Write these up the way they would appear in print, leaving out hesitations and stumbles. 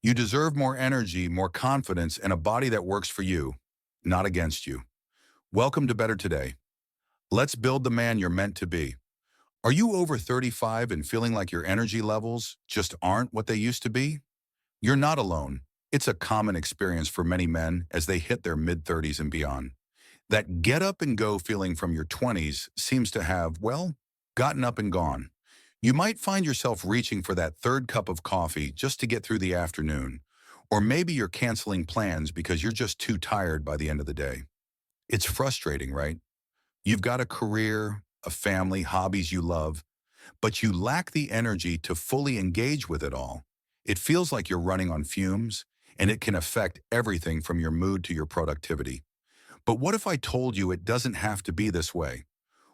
You deserve more energy, more confidence, and a body that works for you, not against you. Welcome to Better Today. Let's build the man you're meant to be. Are you over 35 and feeling like your energy levels just aren't what they used to be? You're not alone. It's a common experience for many men as they hit their mid-30s and beyond. That get up and go feeling from your 20s seems to have, well, gotten up and gone. You might find yourself reaching for that third cup of coffee just to get through the afternoon. Or maybe you're canceling plans because you're just too tired by the end of the day. It's frustrating, right? You've got a career, a family, hobbies you love, but you lack the energy to fully engage with it all. It feels like you're running on fumes, and it can affect everything from your mood to your productivity. But what if I told you it doesn't have to be this way?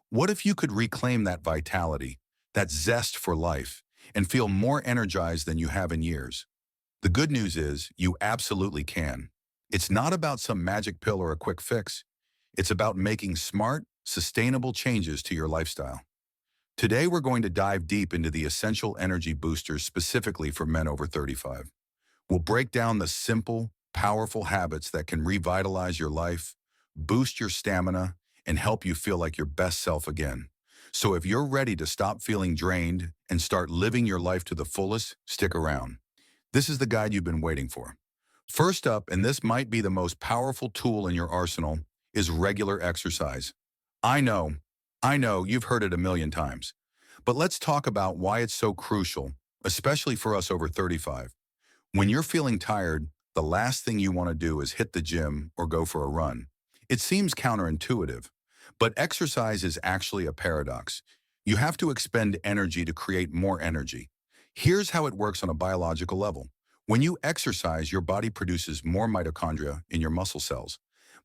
What if you could reclaim that vitality, that zest for life, and feel more energized than you have in years? The good news is you absolutely can. It's not about some magic pill or a quick fix. It's about making smart, sustainable changes to your lifestyle. Today, we're going to dive deep into the essential energy boosters specifically for men over 35. We'll break down the simple, powerful habits that can revitalize your life, boost your stamina, and help you feel like your best self again. So if you're ready to stop feeling drained and start living your life to the fullest, stick around. This is the guide you've been waiting for. First up, and this might be the most powerful tool in your arsenal, is regular exercise. I know, I know, you've heard it a million times. But let's talk about why it's so crucial, especially for us over 35. When you're feeling tired, the last thing you want to do is hit the gym or go for a run. It seems counterintuitive, but exercise is actually a paradox. You have to expend energy to create more energy. Here's how it works on a biological level. When you exercise, your body produces more mitochondria in your muscle cells.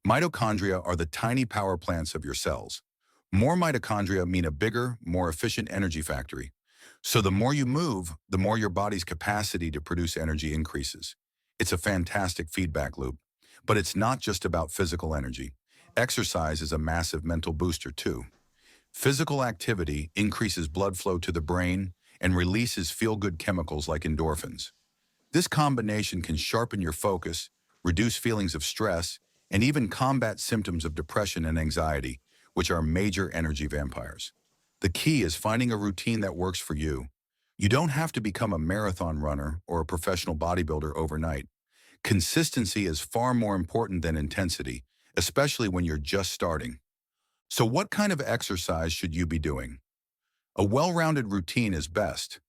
Mitochondria are the tiny power plants of your cells. More mitochondria mean a bigger, more efficient energy factory. So the more you move, the more your body's capacity to produce energy increases. It's a fantastic feedback loop. But it's not just about physical energy. Exercise is a massive mental booster too. Physical activity increases blood flow to the brain and releases feel-good chemicals like endorphins. This combination can sharpen your focus, reduce feelings of stress, and even combat symptoms of depression and anxiety, which are major energy vampires. The key is finding a routine that works for you. You don't have to become a marathon runner or a professional bodybuilder overnight. Consistency is far more important than intensity, especially when you're just starting. So what kind of exercise should you be doing? A well-rounded routine is best.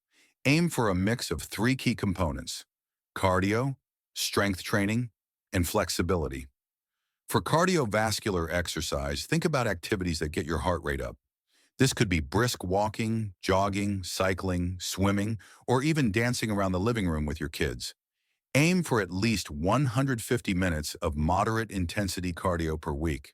Aim for a mix of three key components: cardio, strength training, and flexibility. For cardiovascular exercise, think about activities that get your heart rate up. This could be brisk walking, jogging, cycling, swimming, or even dancing around the living room with your kids. Aim for at least 150 minutes of moderate intensity cardio per week.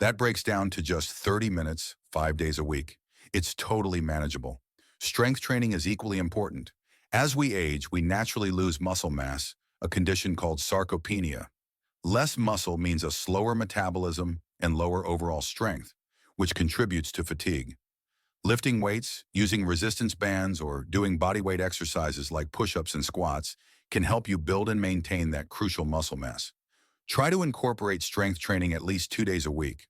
That breaks down to just 30 minutes, 5 days a week. It's totally manageable. Strength training is equally important. As we age, we naturally lose muscle mass, a condition called sarcopenia. Less muscle means a slower metabolism and lower overall strength, which contributes to fatigue. Lifting weights, using resistance bands, or doing bodyweight exercises like push-ups and squats can help you build and maintain that crucial muscle mass. Try to incorporate strength training at least 2 days a week.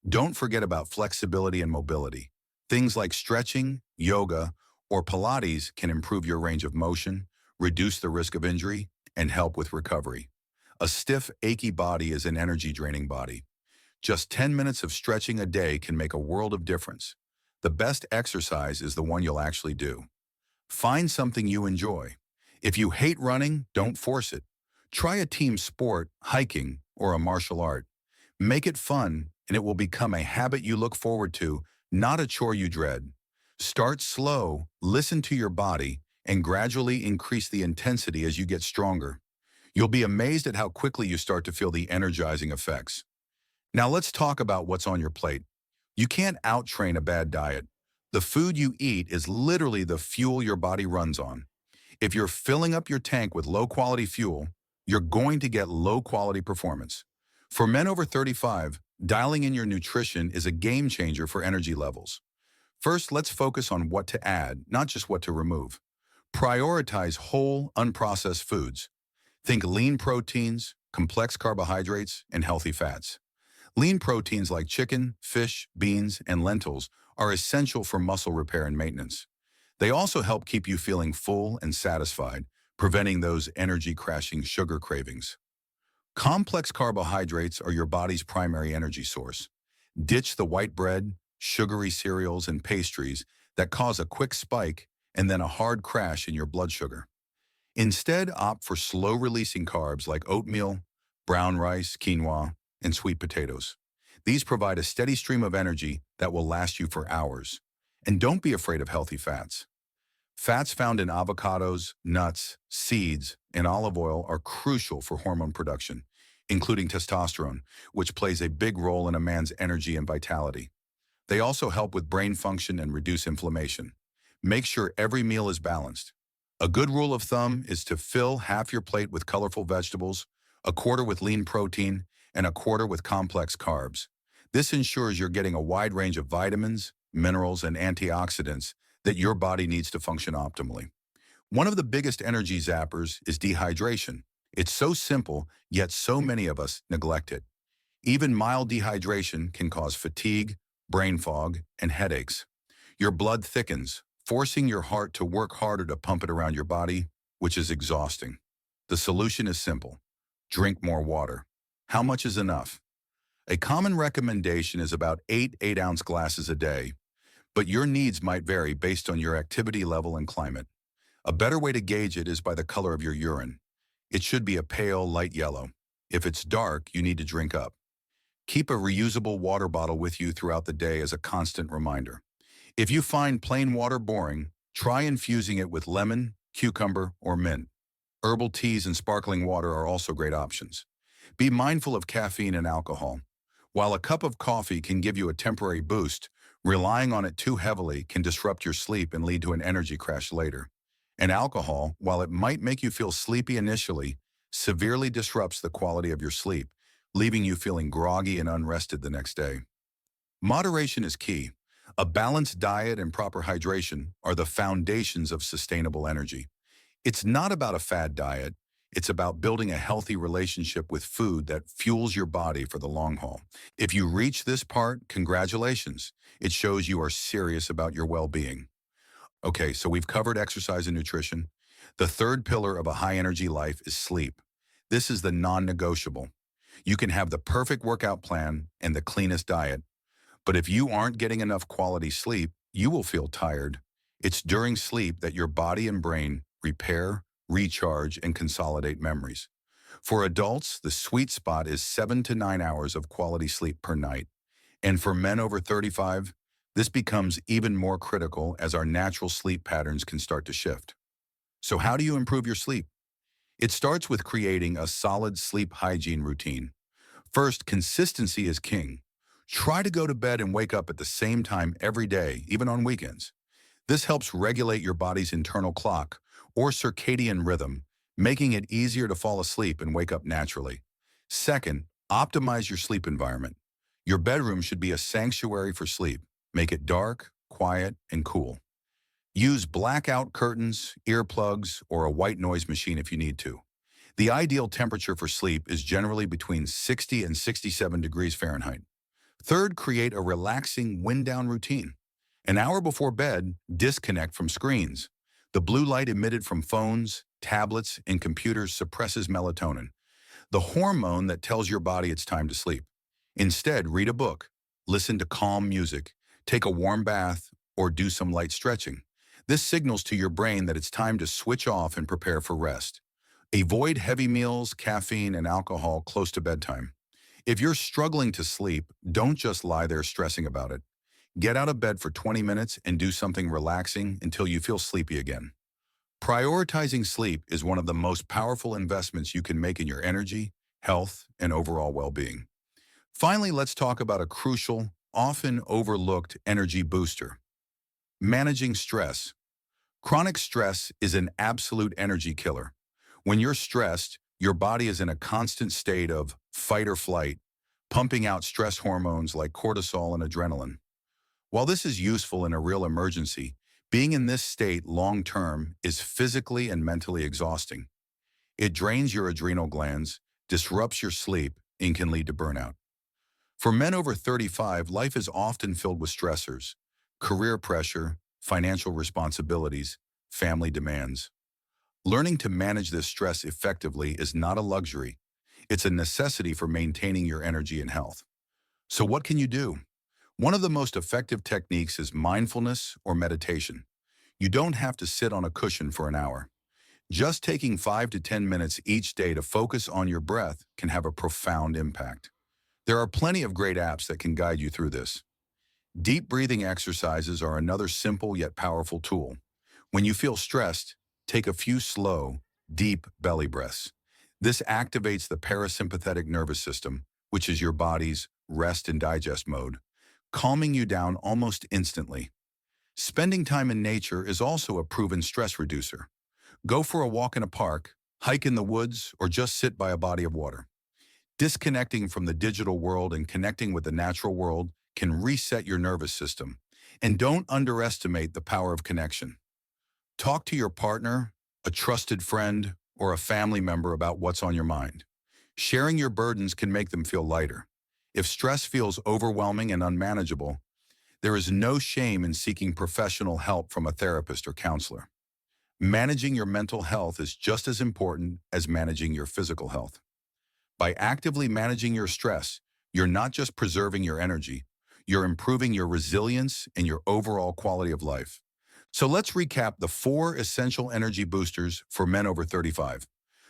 Don't forget about flexibility and mobility. Things like stretching, yoga, or Pilates can improve your range of motion, reduce the risk of injury, and help with recovery. A stiff, achy body is an energy-draining body. Just 10 minutes of stretching a day can make a world of difference. The best exercise is the one you'll actually do. Find something you enjoy. If you hate running, don't force it. Try a team sport, hiking, or a martial art. Make it fun, and it will become a habit you look forward to, not a chore you dread. Start slow, listen to your body, and gradually increase the intensity as you get stronger. You'll be amazed at how quickly you start to feel the energizing effects. Now let's talk about what's on your plate. You can't out-train a bad diet. The food you eat is literally the fuel your body runs on. If you're filling up your tank with low-quality fuel, you're going to get low-quality performance. For men over 35, dialing in your nutrition is a game changer for energy levels. First, let's focus on what to add, not just what to remove. Prioritize whole, unprocessed foods. Think lean proteins, complex carbohydrates, and healthy fats. Lean proteins like chicken, fish, beans, and lentils are essential for muscle repair and maintenance. They also help keep you feeling full and satisfied, preventing those energy-crashing sugar cravings. Complex carbohydrates are your body's primary energy source. Ditch the white bread, sugary cereals, and pastries that cause a quick spike and then a hard crash in your blood sugar. Instead, opt for slow-releasing carbs like oatmeal, brown rice, quinoa, and sweet potatoes. These provide a steady stream of energy that will last you for hours. And don't be afraid of healthy fats. Fats found in avocados, nuts, seeds, and olive oil are crucial for hormone production, including testosterone, which plays a big role in a man's energy and vitality. They also help with brain function and reduce inflammation. Make sure every meal is balanced. A good rule of thumb is to fill half your plate with colorful vegetables, a quarter with lean protein, and a quarter with complex carbs. This ensures you're getting a wide range of vitamins, minerals, and antioxidants that your body needs to function optimally. One of the biggest energy zappers is dehydration. It's so simple, yet so many of us neglect it. Even mild dehydration can cause fatigue, brain fog, and headaches. Your blood thickens, forcing your heart to work harder to pump it around your body, which is exhausting. The solution is simple. Drink more water. How much is enough? A common recommendation is about 8 8-ounce glasses a day, but your needs might vary based on your activity level and climate. A better way to gauge it is by the color of your urine. It should be a pale, light yellow. If it's dark, you need to drink up. Keep a reusable water bottle with you throughout the day as a constant reminder. If you find plain water boring, try infusing it with lemon, cucumber, or mint. Herbal teas and sparkling water are also great options. Be mindful of caffeine and alcohol. While a cup of coffee can give you a temporary boost, relying on it too heavily can disrupt your sleep and lead to an energy crash later. And alcohol, while it might make you feel sleepy initially, severely disrupts the quality of your sleep, leaving you feeling groggy and unrested the next day. Moderation is key. A balanced diet and proper hydration are the foundations of sustainable energy. It's not about a fad diet. It's about building a healthy relationship with food that fuels your body for the long haul. If you reach this part, congratulations. It shows you are serious about your well-being. Okay, so we've covered exercise and nutrition. The third pillar of a high-energy life is sleep. This is the non-negotiable. You can have the perfect workout plan and the cleanest diet, but if you aren't getting enough quality sleep, you will feel tired. It's during sleep that your body and brain repair, recharge, and consolidate memories. For adults, the sweet spot is 7 to 9 hours of quality sleep per night. And for men over 35, this becomes even more critical as our natural sleep patterns can start to shift. So how do you improve your sleep? It starts with creating a solid sleep hygiene routine. First, consistency is king. Try to go to bed and wake up at the same time every day, even on weekends. This helps regulate your body's internal clock, or circadian rhythm, making it easier to fall asleep and wake up naturally. Second, optimize your sleep environment. Your bedroom should be a sanctuary for sleep. Make it dark, quiet, and cool. Use blackout curtains, earplugs, or a white noise machine if you need to. The ideal temperature for sleep is generally between 60 and 67 degrees Fahrenheit. Third, create a relaxing wind-down routine. An hour before bed, disconnect from screens. The blue light emitted from phones, tablets, and computers suppresses melatonin, the hormone that tells your body it's time to sleep. Instead, read a book, listen to calm music, take a warm bath, or do some light stretching. This signals to your brain that it's time to switch off and prepare for rest. Avoid heavy meals, caffeine, and alcohol close to bedtime. If you're struggling to sleep, don't just lie there stressing about it. Get out of bed for 20 minutes and do something relaxing until you feel sleepy again. Prioritizing sleep is one of the most powerful investments you can make in your energy, health, and overall well-being. Finally, let's talk about a crucial, often overlooked energy booster. Managing stress. Chronic stress is an absolute energy killer. When you're stressed, your body is in a constant state of fight or flight, pumping out stress hormones like cortisol and adrenaline. While this is useful in a real emergency, being in this state long-term is physically and mentally exhausting. It drains your adrenal glands, disrupts your sleep, and can lead to burnout. For men over 35, life is often filled with stressors, career pressure, financial responsibilities, family demands. Learning to manage this stress effectively is not a luxury. It's a necessity for maintaining your energy and health. So what can you do? One of the most effective techniques is mindfulness or meditation. You don't have to sit on a cushion for an hour. Just taking 5 to 10 minutes each day to focus on your breath can have a profound impact. There are plenty of great apps that can guide you through this. Deep breathing exercises are another simple yet powerful tool. When you feel stressed, take a few slow, deep belly breaths. This activates the parasympathetic nervous system, which is your body's rest and digest mode, calming you down almost instantly. Spending time in nature is also a proven stress reducer. Go for a walk in a park, hike in the woods, or just sit by a body of water. Disconnecting from the digital world and connecting with the natural world can reset your nervous system. And don't underestimate the power of connection. Talk to your partner, a trusted friend, or a family member about what's on your mind. Sharing your burdens can make them feel lighter. If stress feels overwhelming and unmanageable, there is no shame in seeking professional help from a therapist or counselor. Managing your mental health is just as important as managing your physical health. By actively managing your stress, you're not just preserving your energy, you're improving your resilience and your overall quality of life. So let's recap the 4 essential energy boosters for men over 35.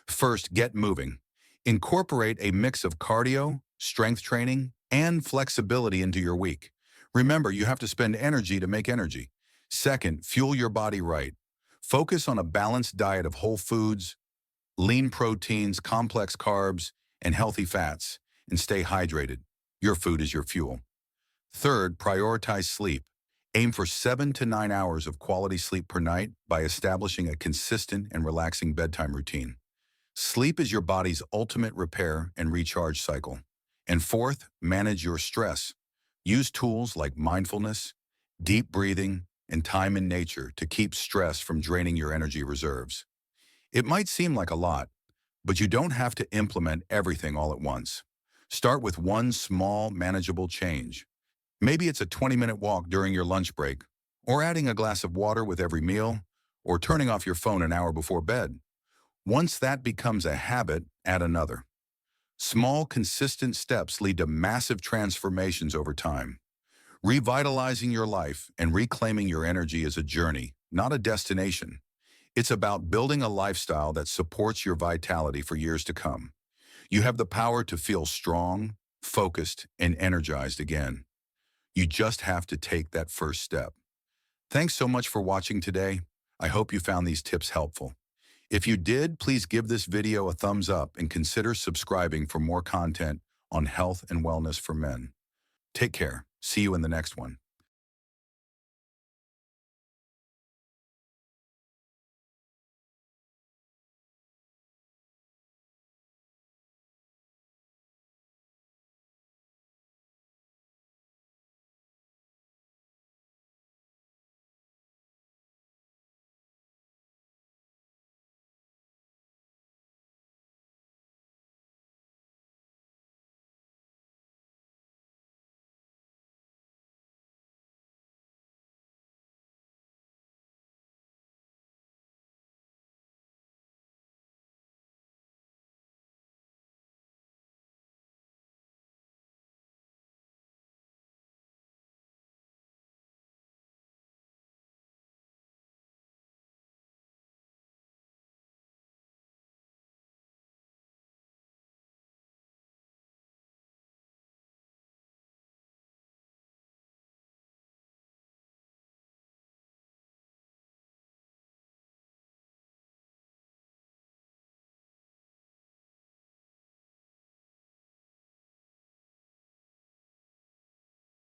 First, get moving. Incorporate a mix of cardio, strength training, and flexibility into your week. Remember, you have to spend energy to make energy. Second, fuel your body right. Focus on a balanced diet of whole foods, lean proteins, complex carbs, and healthy fats, and stay hydrated. Your food is your fuel. Third, prioritize sleep. Aim for 7 to 9 hours of quality sleep per night by establishing a consistent and relaxing bedtime routine. Sleep is your body's ultimate repair and recharge cycle. And fourth, manage your stress. Use tools like mindfulness, deep breathing, and time in nature to keep stress from draining your energy reserves. It might seem like a lot, but you don't have to implement everything all at once. Start with one small, manageable change. Maybe it's a 20-minute walk during your lunch break, or adding a glass of water with every meal, or turning off your phone an hour before bed. Once that becomes a habit, add another. Small, consistent steps lead to massive transformations over time. Revitalizing your life and reclaiming your energy is a journey, not a destination. It's about building a lifestyle that supports your vitality for years to come. You have the power to feel strong, focused, and energized again. You just have to take that first step. Thanks so much for watching today. I hope you found these tips helpful. If you did, please give this video a thumbs up and consider subscribing for more content on health and wellness for men. Take care. See you in the next one.